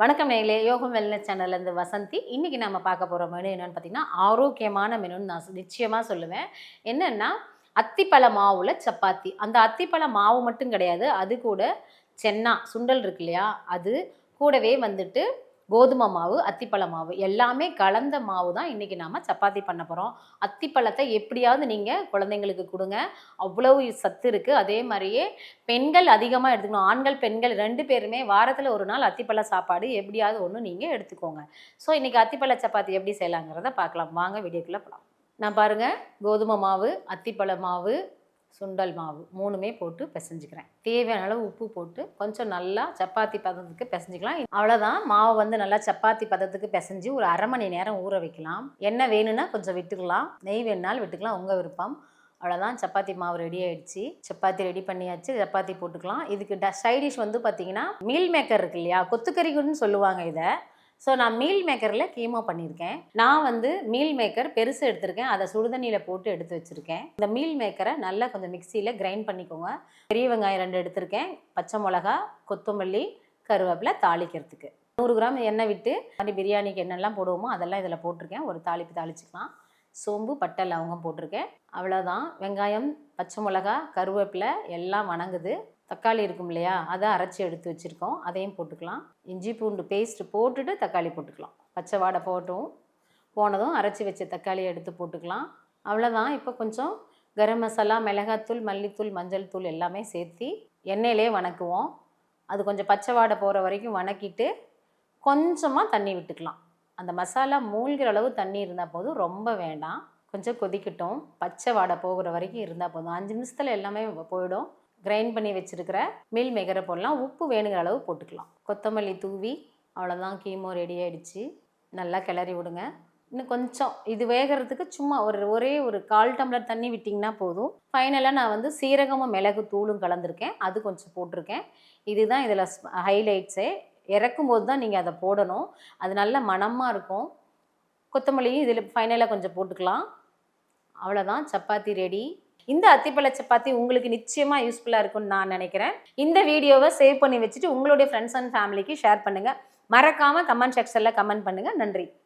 வணக்கம் நேயர்களே, யோகம் வெல்னஸ் சேனல்லேருந்து வசந்தி. இன்றைக்கி நம்ம பார்க்க போகிற மெனு என்னென்னு பார்த்தீங்கன்னா, ஆரோக்கியமான மெனுன்னு நான் நிச்சயமாக சொல்லுவேன். என்னென்னா, அத்திப்பழ மாவுல சப்பாத்தி. அந்த அத்திப்பழ மாவு மட்டும் கிடையாது, அது கூட சென்னா சுண்டல் இருக்கு இல்லையா, அது கூடவே வந்துட்டு கோதுமை மாவு, அத்திப்பழ மாவு எல்லாமே கலந்த மாவு தான் இன்றைக்கி நாம் சப்பாத்தி பண்ண போகிறோம். அத்திப்பழத்தை எப்படியாவது நீங்கள் குழந்தைங்களுக்கு கொடுங்க, அவ்வளவு சத்து இருக்குது. அதே மாதிரியே பெண்கள் அதிகமாக எடுத்துக்கணும். ஆண்கள் பெண்கள் 2 பேருமே வாரத்தில் ஒரு நாள் அத்திப்பழ சாப்பாடு எப்படியாவது ஒன்று நீங்கள் எடுத்துக்கோங்க. ஸோ இன்றைக்கி அத்திப்பழ சப்பாத்தி எப்படி செய்யலாங்கிறத பார்க்கலாம். வாங்க வீடியோக்குள்ளே போகலாம். நான் பாருங்கள், கோதுமை மாவு, அத்திப்பழ மாவு, சுண்டல் மாவு 3மே போட்டு பிசைஞ்சிக்கிறேன். தேவையான அளவு உப்பு போட்டு கொஞ்சம் நல்லா சப்பாத்தி பதத்துக்கு பிசைஞ்சிக்கலாம். அவ்வளோதான். மாவு வந்து நல்லா சப்பாத்தி பதத்துக்கு பிசைஞ்சு ஒரு அரை மணி நேரம் ஊற வைக்கலாம். எண்ணெய் வேணும்னா கொஞ்சம் விட்டுக்கலாம், நெய் வேணுனாலும் விட்டுக்கலாம், உங்கள் விருப்பம். அவ்வளோதான், சப்பாத்தி மாவு ரெடி ஆகிடுச்சு. சப்பாத்தி ரெடி பண்ணியாச்சு, சப்பாத்தி போட்டுக்கலாம். இதுக்கு சைடிஷ் வந்து பார்த்திங்கன்னா மீல் மேக்கர் இருக்கு இல்லையா, கொத்துக்கறிக்குன்னு சொல்லுவாங்க இதை. ஸோ நான் மீல் மேக்கரில் கீமா பண்ணியிருக்கேன். நான் வந்து மீல் மேக்கர் பெருசு எடுத்திருக்கேன், அதை சுடுதண்ணியில் போட்டு எடுத்து வச்சுருக்கேன். இந்த மீல் மேக்கரை நல்லா கொஞ்சம் மிக்சியில் கிரைண்ட் பண்ணிக்கோங்க. பெரிய வெங்காயம் 2 எடுத்திருக்கேன், பச்சை மிளகா, கொத்தமல்லி, கருவேப்பிலை தாளிக்கிறதுக்கு. 100 கிராம் எண்ணெய் விட்டு மாதிரி பிரியாணிக்கு என்னெல்லாம் போடுவோமோ அதெல்லாம் இதில் போட்டிருக்கேன். ஒரு தாளிப்பு தாளிச்சிக்கலாம். சோம்பு, பட்டை, லவங்கம் போட்டிருக்கேன். அவ்வளோதான். வெங்காயம், பச்சை மிளகா, கருவேப்பிலை எல்லாம் வணங்குது. தக்காளி இருக்கும் இல்லையா, அதை அரைச்சி எடுத்து வச்சுருக்கோம், அதையும் போட்டுக்கலாம். இஞ்சி பூண்டு பேஸ்ட்டு போட்டுட்டு தக்காளி போட்டுக்கலாம். பச்சை வாடை போனதும் அரைச்சி வச்ச தக்காளியை எடுத்து போட்டுக்கலாம். அவ்வளோதான். இப்போ கொஞ்சம் கரம் மசாலா, மிளகாத்தூள், மல்லித்தூள், மஞ்சள் தூள் எல்லாமே சேர்த்து எண்ணெயிலே வணக்குவோம். அது கொஞ்சம் பச்சை வாடை போகிற வரைக்கும் வணக்கிட்டு கொஞ்சமாக தண்ணி விட்டுக்கலாம். அந்த மசாலா மூழ்கிற அளவு தண்ணி இருந்தால் போதும், ரொம்ப வேண்டாம். கொஞ்சம் கொதிக்கட்டும், பச்சை வாடை போகிற வரைக்கும் இருந்தால் போதும். 5 நிமிஷத்தில் எல்லாமே போயிடும். கிரைண்ட் பண்ணி வச்சுருக்கிற மீல் மேக்கரை போடலாம். உப்பு வேணுங்கிற அளவு போட்டுக்கலாம். கொத்தமல்லி தூவி அவ்வளோதான், கீமோ ரெடி ஆகிடுச்சு. நல்லா கிளறி விடுங்க. இன்னும் கொஞ்சம் இது வேகிறதுக்கு சும்மா ஒரே ஒரு 1/4 டம்ளர் தண்ணி விட்டிங்கன்னா போதும். ஃபைனலாக நான் வந்து சீரகமும் மிளகு தூளும் கலந்துருக்கேன், அது கொஞ்சம் போட்டிருக்கேன். இதுதான் இதில் ஹைலைட்ஸே. இறக்கும்போது தான் நீங்கள் அதை போடணும், அது நல்ல மணமாக இருக்கும். கொத்தமல்லியும் இதில் ஃபைனலாக கொஞ்சம் போட்டுக்கலாம். அவ்வளோதான், சப்பாத்தி ரெடி. இந்த அத்திப்பழ சப்பாத்தி உங்களுக்கு நிச்சயமாக யூஸ்ஃபுல்லாக இருக்கும்னு நான் நினைக்கிறேன். இந்த வீடியோவை சேவ் பண்ணி வச்சுட்டு உங்களுடைய ஃப்ரெண்ட்ஸ் அண்ட் ஃபேமிலிக்கு ஷேர் பண்ணுங்கள். மறக்காமல் கமெண்ட் செக்ஷனில் கமெண்ட் பண்ணுங்கள். நன்றி.